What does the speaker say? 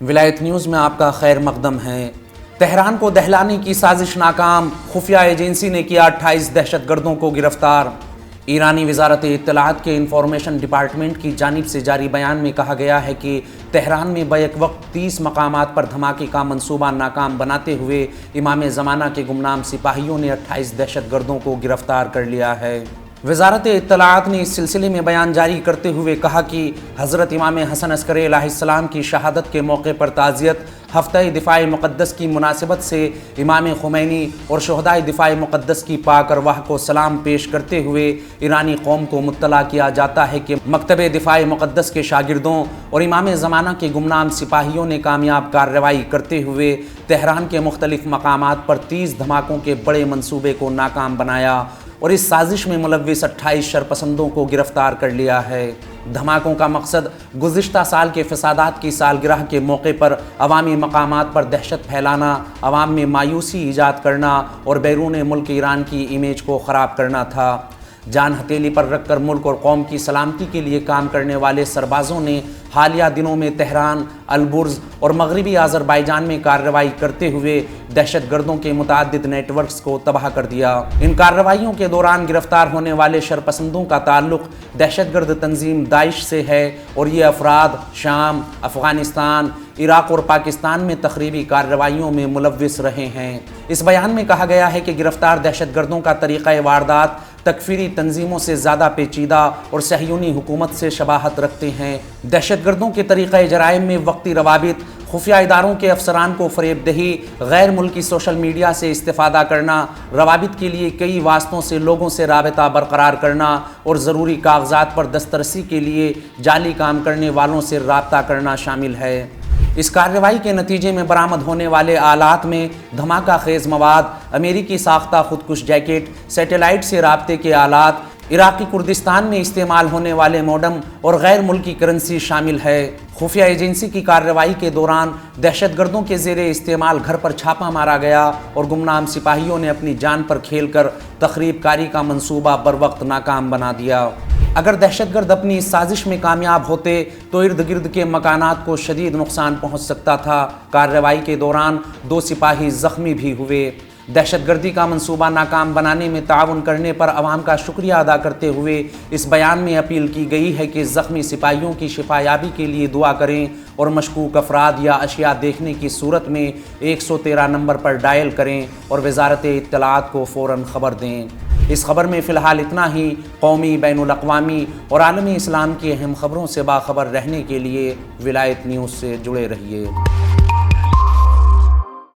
ولایت نیوز میں آپ کا خیر مقدم ہے۔ تہران کو دہلانے کی سازش ناکام، خفیہ ایجنسی نے کیا 28 دہشت گردوں کو گرفتار۔ ایرانی وزارت اطلاعات کے انفارمیشن ڈپارٹمنٹ کی جانب سے جاری بیان میں کہا گیا ہے کہ تہران میں بیک وقت 30 مقامات پر دھماکے کا منصوبہ ناکام بناتے ہوئے امام زمانہ کے گمنام سپاہیوں نے 28 دہشت گردوں کو گرفتار کر لیا ہے۔ وزارت اطلاعات نے اس سلسلے میں بیان جاری کرتے ہوئے کہا کہ حضرت امام حسن عسکری علیہ السلام کی شہادت کے موقع پر تعزیت، ہفتہ دفاع مقدس کی مناسبت سے امام خمینی اور شہدائے دفاع مقدس کی پاک ارواح کو سلام پیش کرتے ہوئے ایرانی قوم کو مطلع کیا جاتا ہے کہ مکتب دفاع مقدس کے شاگردوں اور امام زمانہ کے گمنام سپاہیوں نے کامیاب کارروائی کرتے ہوئے تہران کے مختلف مقامات پر 30 دھماکوں کے بڑے منصوبے کو ناکام بنایا اور اس سازش میں ملوث 28 شرپسندوں کو گرفتار کر لیا ہے۔ دھماکوں کا مقصد گزشتہ سال کے فسادات کی سالگرہ کے موقع پر عوامی مقامات پر دہشت پھیلانا، عوام میں مایوسی ایجاد کرنا اور بیرون ملک ایران کی امیج کو خراب کرنا تھا۔ جان ہتھیلی پر رکھ کر ملک اور قوم کی سلامتی کے لیے کام کرنے والے سربازوں نے حالیہ دنوں میں تہران، البرز اور مغربی آذربائیجان میں کارروائی کرتے ہوئے دہشت گردوں کے متعدد نیٹ ورکس کو تباہ کر دیا۔ ان کارروائیوں کے دوران گرفتار ہونے والے شرپسندوں کا تعلق دہشت گرد تنظیم داعش سے ہے اور یہ افراد شام، افغانستان، عراق اور پاکستان میں تخریبی کارروائیوں میں ملوث رہے ہیں۔ اس بیان میں کہا گیا ہے کہ گرفتار دہشت گردوں کا طریقہ واردات تکفیری تنظیموں سے زیادہ پیچیدہ اور صہیونی حکومت سے شباہت رکھتے ہیں۔ دہشت گردوں کے طریقہ جرائم میں وقتی روابط، خفیہ اداروں کے افسران کو فریب دہی، غیر ملکی سوشل میڈیا سے استفادہ کرنا، روابط کے لیے کئی واسطوں سے لوگوں سے رابطہ برقرار کرنا اور ضروری کاغذات پر دسترسی کے لیے جعلی کام کرنے والوں سے رابطہ کرنا شامل ہے۔ اس کارروائی کے نتیجے میں برآمد ہونے والے آلات میں دھماکہ خیز مواد، امریکی ساختہ خودکش جیکٹ، سیٹلائٹ سے رابطے کے آلات، عراقی کردستان میں استعمال ہونے والے موڈم اور غیر ملکی کرنسی شامل ہے۔ خفیہ ایجنسی کی کارروائی کے دوران دہشت گردوں کے زیر استعمال گھر پر چھاپا مارا گیا اور گمنام سپاہیوں نے اپنی جان پر کھیل کر تخریب کاری کا منصوبہ بروقت ناکام بنا دیا۔ اگر دہشت گرد اپنی اس سازش میں کامیاب ہوتے تو ارد گرد کے مکانات کو شدید نقصان پہنچ سکتا تھا۔ کارروائی کے دوران 2 سپاہی زخمی بھی ہوئے۔ دہشت گردی کا منصوبہ ناکام بنانے میں تعاون کرنے پر عوام کا شکریہ ادا کرتے ہوئے اس بیان میں اپیل کی گئی ہے کہ زخمی سپاہیوں کی شفا یابی کے لیے دعا کریں اور مشکوک افراد یا اشیاء دیکھنے کی صورت میں 113 نمبر پر ڈائل کریں اور وزارت اطلاعات کو فوراً خبر دیں۔ اس خبر میں فی الحال اتنا ہی۔ قومی، بین الاقوامی اور عالمی اسلام کی اہم خبروں سے باخبر رہنے کے لیے ولایت نیوز سے جڑے رہیے۔